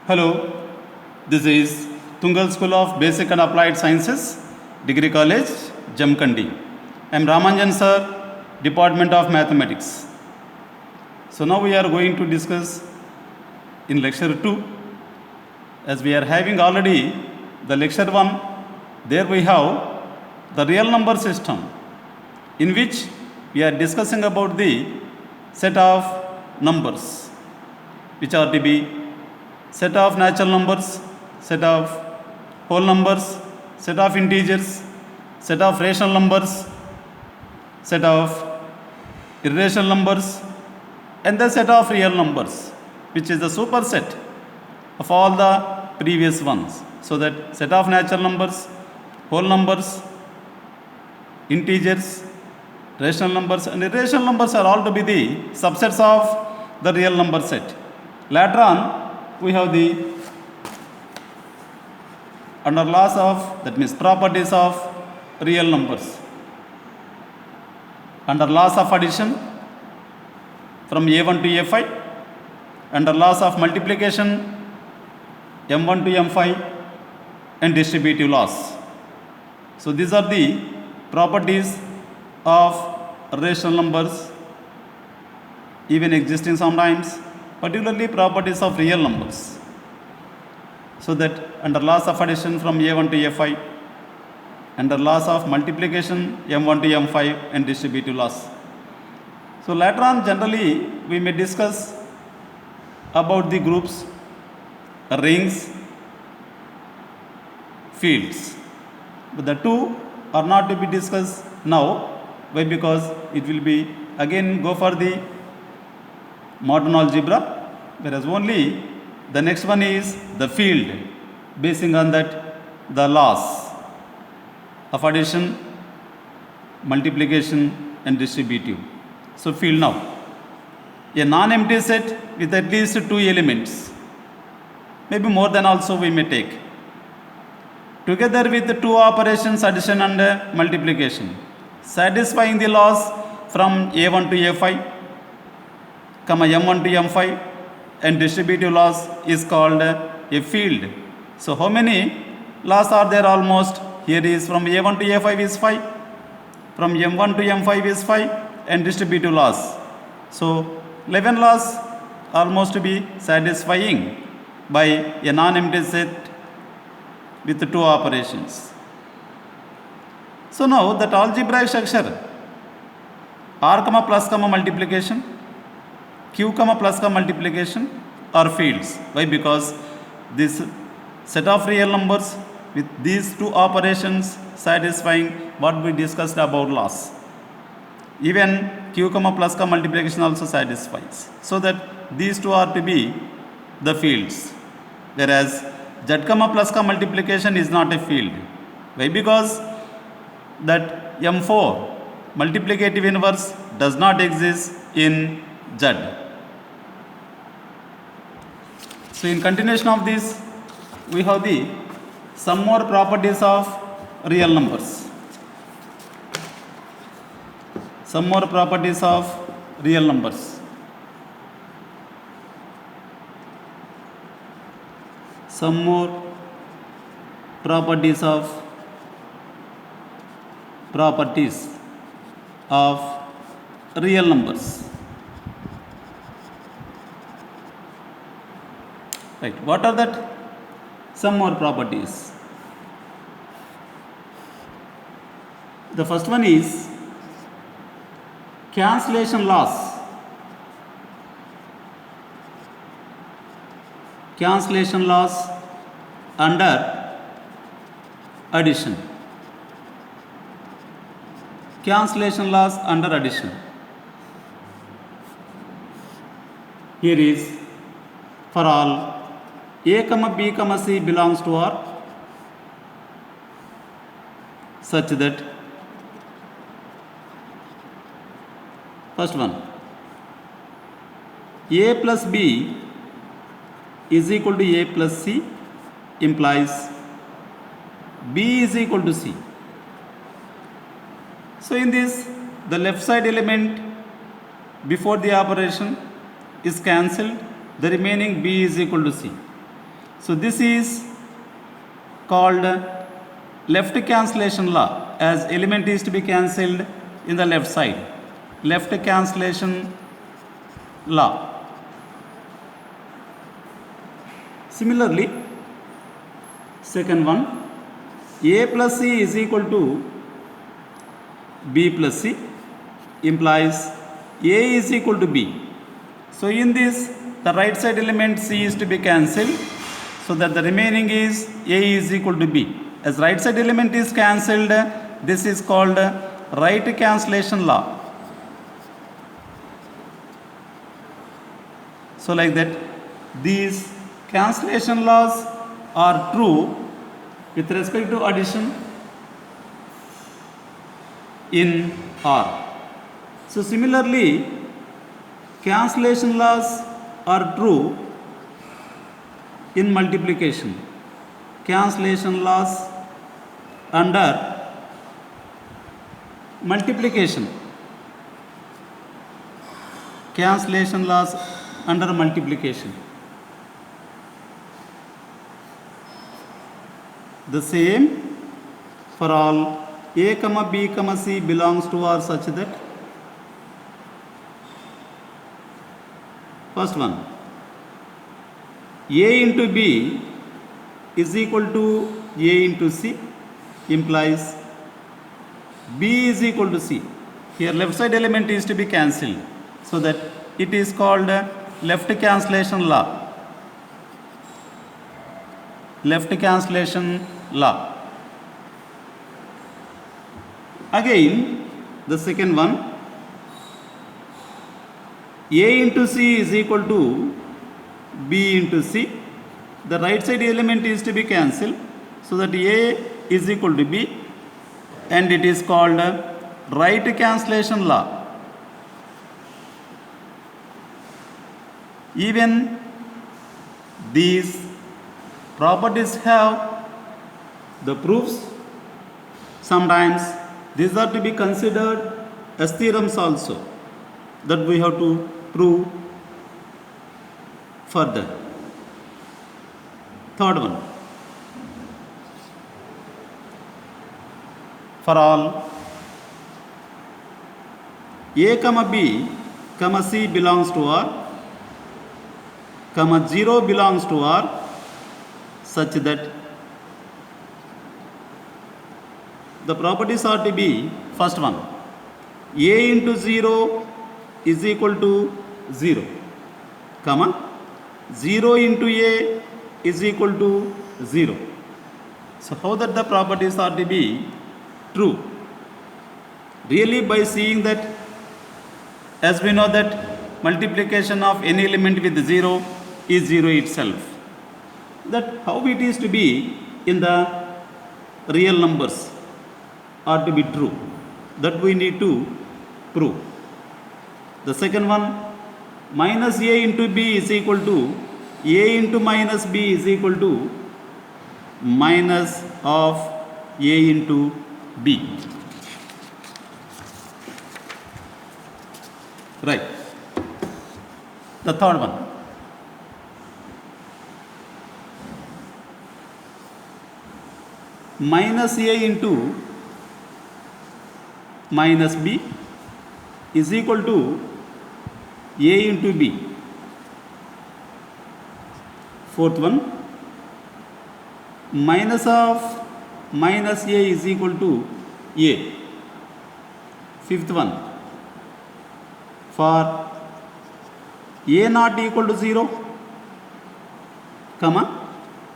Hello, this is Tungal School of Basic and Applied Sciences, Degree College, Jamkandi. I am Ramanjan sir, Department of Mathematics. So now we are going to discuss in lecture 2, as we are having already the lecture 1, there we have the real number system, in which we are discussing about the set of numbers, which are to be set of natural numbers, set of whole numbers, set of integers, set of rational numbers, set of irrational numbers, and the set of real numbers, which is the superset of all the previous ones. So that set of natural numbers, whole numbers, integers, rational numbers, and irrational numbers are all to be the subsets of the real number set. Later on, we have the under laws of, that means properties of real numbers. Under laws of addition from A1 to A5, under laws of multiplication M1 to M5, and distributive laws. So these are the properties of rational numbers, even existing sometimes, particularly properties of real numbers. So that under laws of addition from A1 to A5, under laws of multiplication M1 to M5, and distributive laws. So later on, generally we may discuss about the groups, rings, fields. But the two are not to be discussed now. Why? Because it will be again go for the modern algebra, whereas only the next one is the field, basing on that the laws of addition, multiplication, and distributive. So field now. A non-empty set with at least two elements, maybe more than also we may take, together with the two operations addition and multiplication, satisfying the laws from A1 to A5, M1 to M5, and distributive laws is called a field. So how many laws are there? Almost here is from A1 to A5 is 5, from M1 to M5 is 5, and distributive laws. So 11 laws almost to be satisfying by a non-empty set with the two operations. So now that algebraic structure, r plus multiplication, q plus multiplication are fields. Why? Because this set of real numbers with these two operations satisfying what we discussed about laws. Even q plus multiplication also satisfies. So that these two are to be the fields. Whereas z plus multiplication is not a field. Why? Because that M4 multiplicative inverse does not exist in Z. So in continuation of this, we have the some more properties of real numbers. Some more properties of real numbers. Some more properties of real numbers. Right. What are that? Some more properties. The first one is cancellation laws. Cancellation laws under addition. Cancellation laws under addition. Here is for all a, b, c belongs to R, such that first one, a plus b is equal to a plus c implies b is equal to c. So in this, the left side element before the operation is cancelled, the remaining b is equal to c. So this is called left cancellation law, as element is to be cancelled in the left side. Left cancellation law. Similarly, second one, a plus c is equal to b plus c implies a is equal to b. So in this, the right side element c is to be cancelled, so that the remaining is a is equal to b. As right side element is cancelled, this is called right cancellation law. So like that, these cancellation laws are true with respect to addition in R. So similarly, cancellation laws are true in multiplication. Cancellation laws under multiplication. Cancellation laws under multiplication. The same for all a comma b comma c belongs to R such that, first one, a into b is equal to a into c implies b is equal to c. Here left side element is to be cancelled, so that it is called left cancellation law. Left cancellation law. Again, the second one, a into c is equal to b into c. The right side element is to be cancelled, so that a is equal to b, and it is called right cancellation law. Even these properties have the proofs. Sometimes these are to be considered as theorems also, that we have to prove further. Third one, for all a comma b comma c belongs to R, comma 0 belongs to R, such that the properties are to be, first one, a into 0 is equal to 0, comma 0 into a is equal to 0. So how that the properties are to be true? Really by seeing that, as we know that multiplication of any element with 0 is 0 itself. That how it is to be in the real numbers are to be true, that we need to prove. The second one, minus a into b is equal to a into minus b is equal to minus of a into b. Right. The third one, minus a into minus b is equal to a into b. Fourth one, minus of minus a is equal to a. Fifth one, for a not equal to 0, comma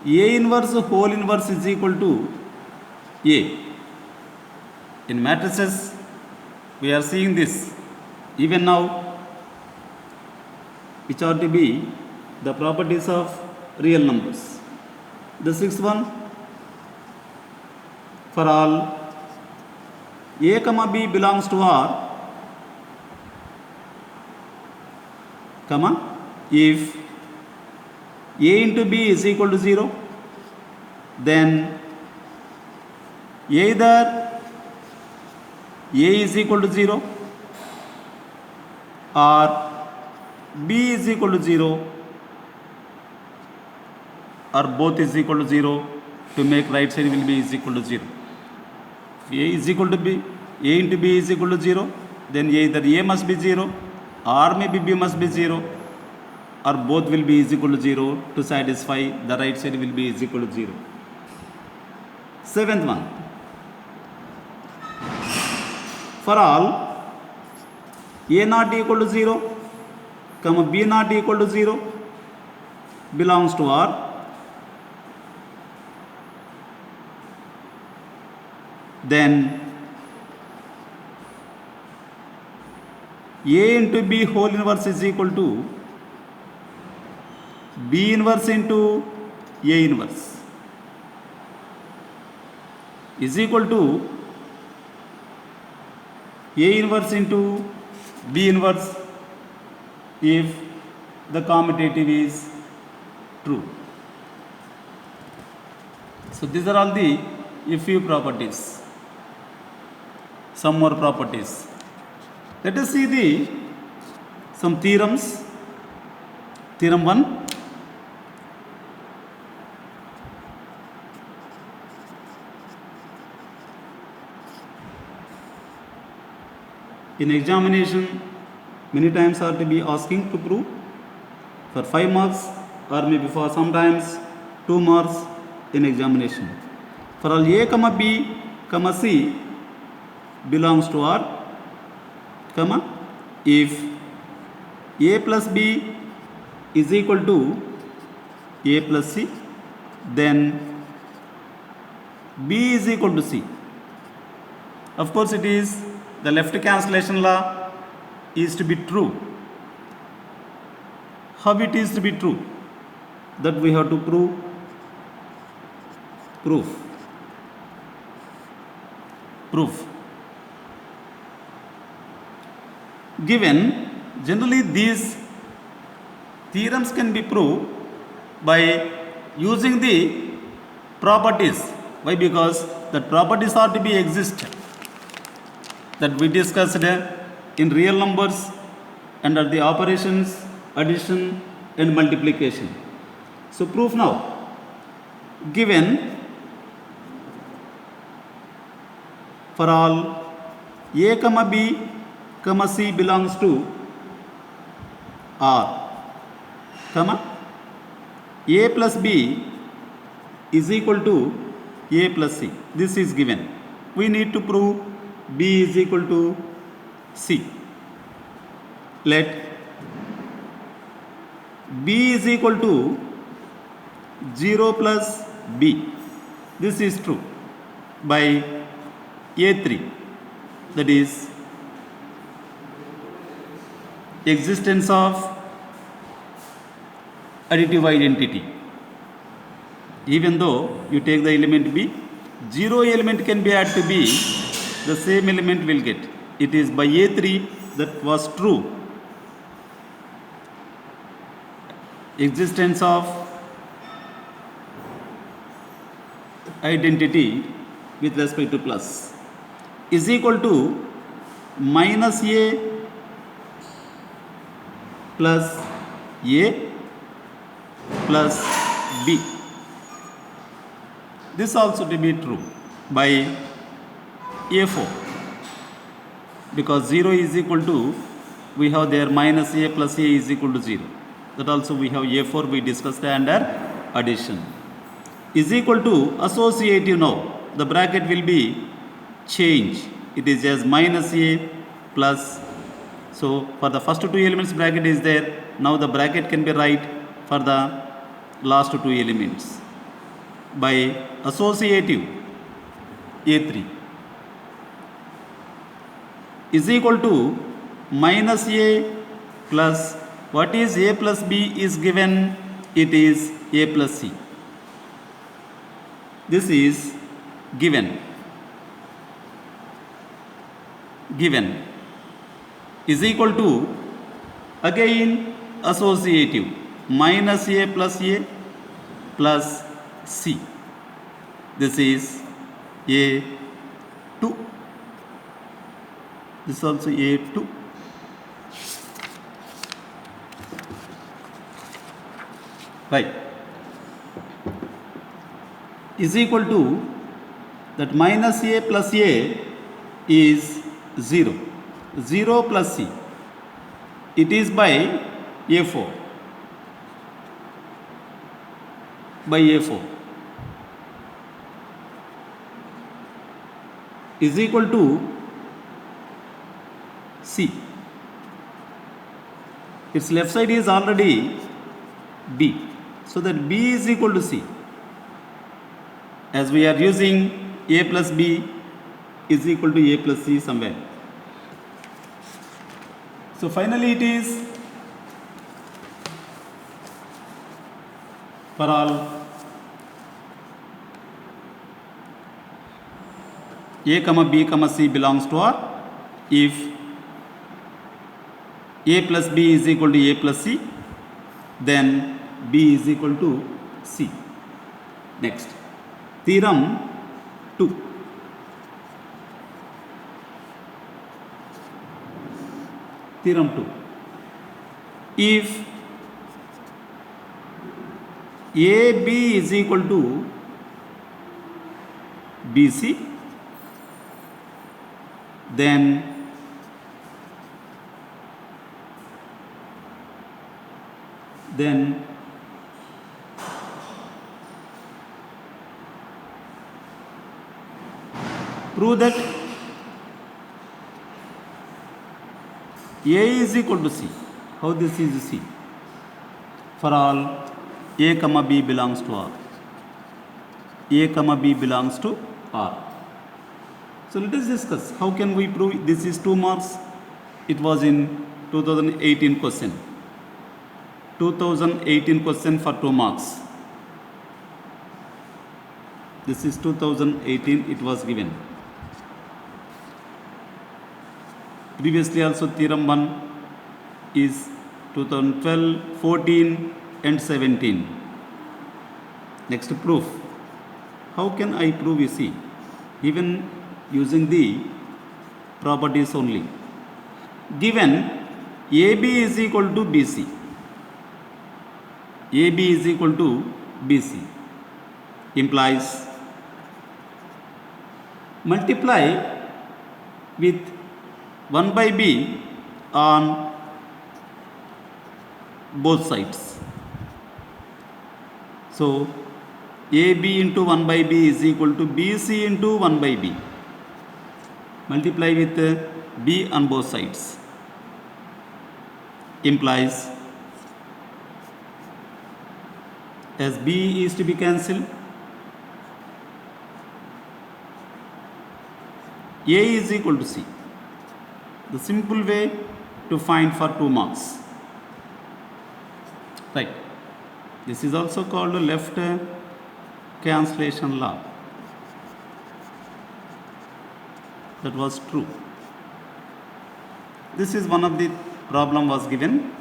a inverse whole inverse is equal to a. In matrices we are seeing this even now, which are to be the properties of real numbers. The sixth one, for all a comma b belongs to R, comma if a into b is equal to 0, then either a is equal to 0 or b is equal to 0, or both is equal to 0 to make right side will be is equal to 0. If A is equal to B, A into B is equal to 0, then either A must be 0 or maybe B must be 0 or both will be is equal to 0 to satisfy the right side will be is equal to 0. Seventh one. For all A not equal to 0, comma B not equal to 0 belongs to R, then A into B whole inverse is equal to B inverse into A inverse is equal to A inverse into B inverse if the commutative is true. So these are all the if properties. Some more properties. Let us see some theorems. Theorem 1. In examination, many times are to be asking to prove for 5 marks or maybe for sometimes 2 marks in examination. For all A, comma B, comma C belongs to R, comma if A plus B is equal to A plus C, then B is equal to C. Of course, it is the left cancellation law is to be true. How it is to be true? That we have to prove. Proof. Given, generally these theorems can be proved by using the properties. Why? Because the properties are to be exist that we discussed in real numbers under the operations, addition and multiplication. So proof now. Given for all A, comma B, comma C belongs to R, comma A plus B is equal to A plus C. This is given. We need to prove B is equal to C. Let B is equal to 0 plus B. This is true by A3, that is existence of additive identity. Even though you take the element B, 0 element can be added to B, the same element will get. It is by A3 that was true. Existence of identity with respect to plus is equal to minus A plus A plus B. This also to be true by A4, because 0 is equal to, we have there minus A plus A is equal to 0. That also we have A4 we discussed under addition. Is equal to associative now. The bracket will be change. It is as minus A plus. So for the first two elements bracket is there. Now the bracket can be right for the last two elements by associative A3 is equal to minus A plus, what is A plus B is given, it is A plus C. This is given is equal to again associative minus A plus C. This is A2. This is also A2. Right. is equal to that minus a plus a is 0. 0 plus c. It is by a4. By a4 is equal to c. Its left side is already b. So that b is equal to c. As we are using a plus b is equal to a plus c somewhere. So finally it is for all a comma b comma c belongs to R, if a plus b is equal to a plus c, then b is equal to c. Next, theorem 2. Theorem 2. If AB is equal to BC, then prove that A is equal to C. How this is C? For all A comma B belongs to R. A comma B belongs to R. So let us discuss how can we prove this is 2 marks. It was in 2018 question. 2018 question for 2 marks. This is 2018, it was given. Previously also theorem 1 is 2012, 14 and 17. Next, proof. How can I prove you see? Even using the properties only. Given AB is equal to BC. AB is equal to BC implies multiply with 1 by B on both sides. So AB into 1 by B is equal to BC into 1 by B. Multiply with B on both sides. Implies as B is to be cancelled, A is equal to C. The simple way to find for 2 marks. Right. This is also called left cancellation law. That was true. This is one of the problem was given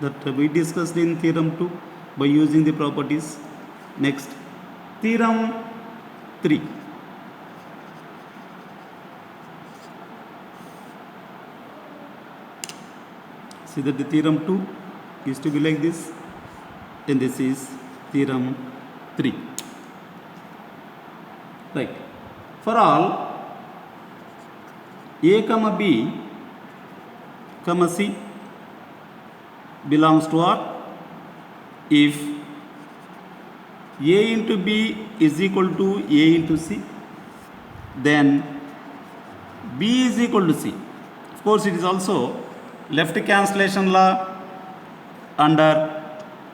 that we discussed in theorem 2 by using the properties. Next, theorem 3. See that the theorem 2 is to be like this, and this is theorem 3. Right. For all A comma B comma C belongs to R, if A into B is equal to A into C, then B is equal to C. Of course, it is also left cancellation law under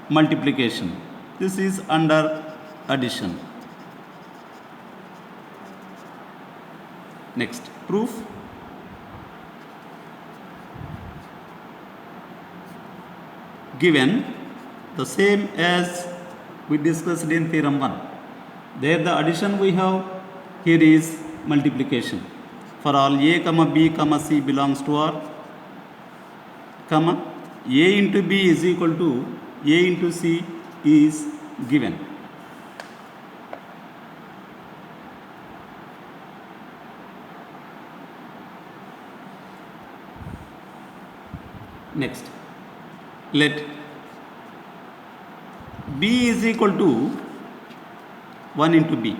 multiplication. This is under addition. Next, proof. Given the same as we discussed in theorem 1. There the addition we have, here is multiplication. For all A comma B comma C belongs to R, comma A into B is equal to A into C is given. Next, let B is equal to 1 into B,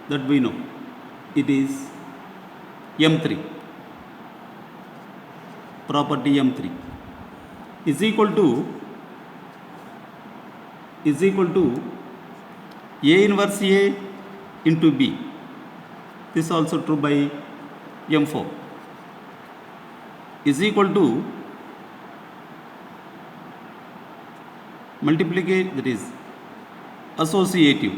that we know. It is M3. Property M3 is equal to A inverse A into B. This is also true by M4 is equal to multiplication, that is associative.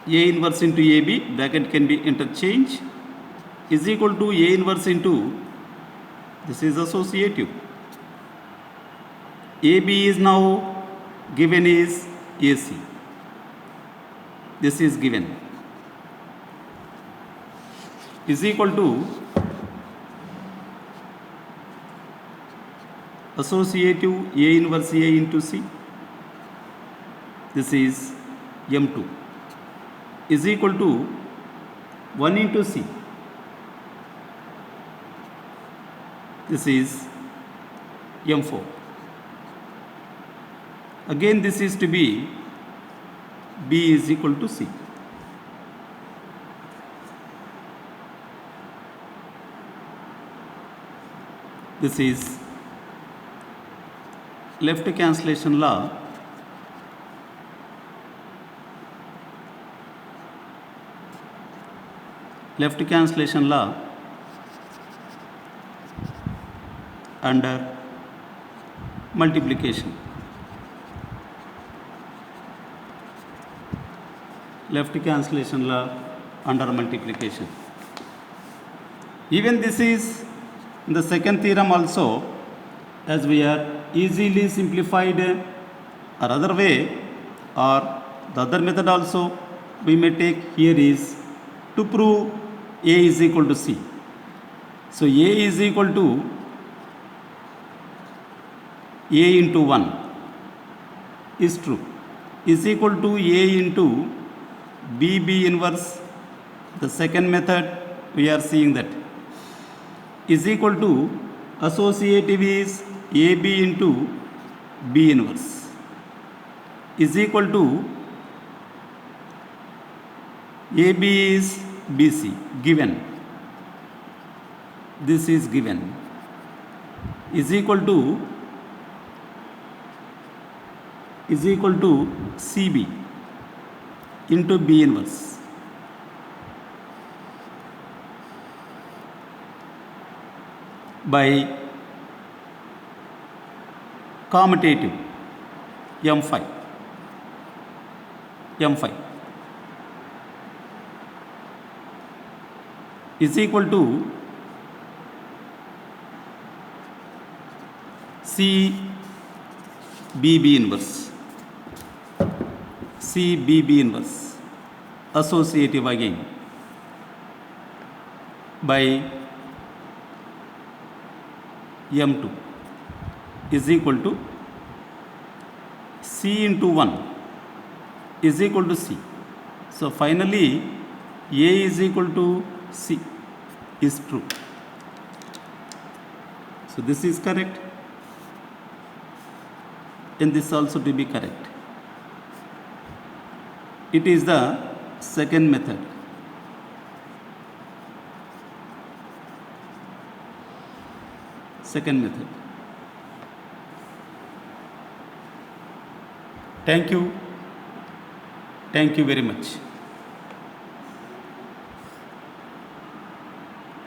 A inverse into AB, bracket can be interchange, is equal to A inverse into, this is associative. AB is now given is AC. This is given is equal to associative A inverse A into C. This is M2 is equal to 1 into C. This is M4. Again this is to be B is equal to C. This is left cancellation law. Left cancellation law under multiplication. Left cancellation law under multiplication. Even this is in the second theorem also, as we are easily simplified or other way, or the other method also we may take here is to prove A is equal to C. So A is equal to A into 1 is true, is equal to A into B inverse. The second method we are seeing that is equal to associative is AB into B inverse is equal to AB is BC given. This is given is equal to CB into B inverse. By commutative M5 is equal to CBB inverse associative again by M2 is equal to C into 1 is equal to C. So finally A is equal to C is true. So this is correct, and this also to be correct. It is the second method. Second method. Thank you very much.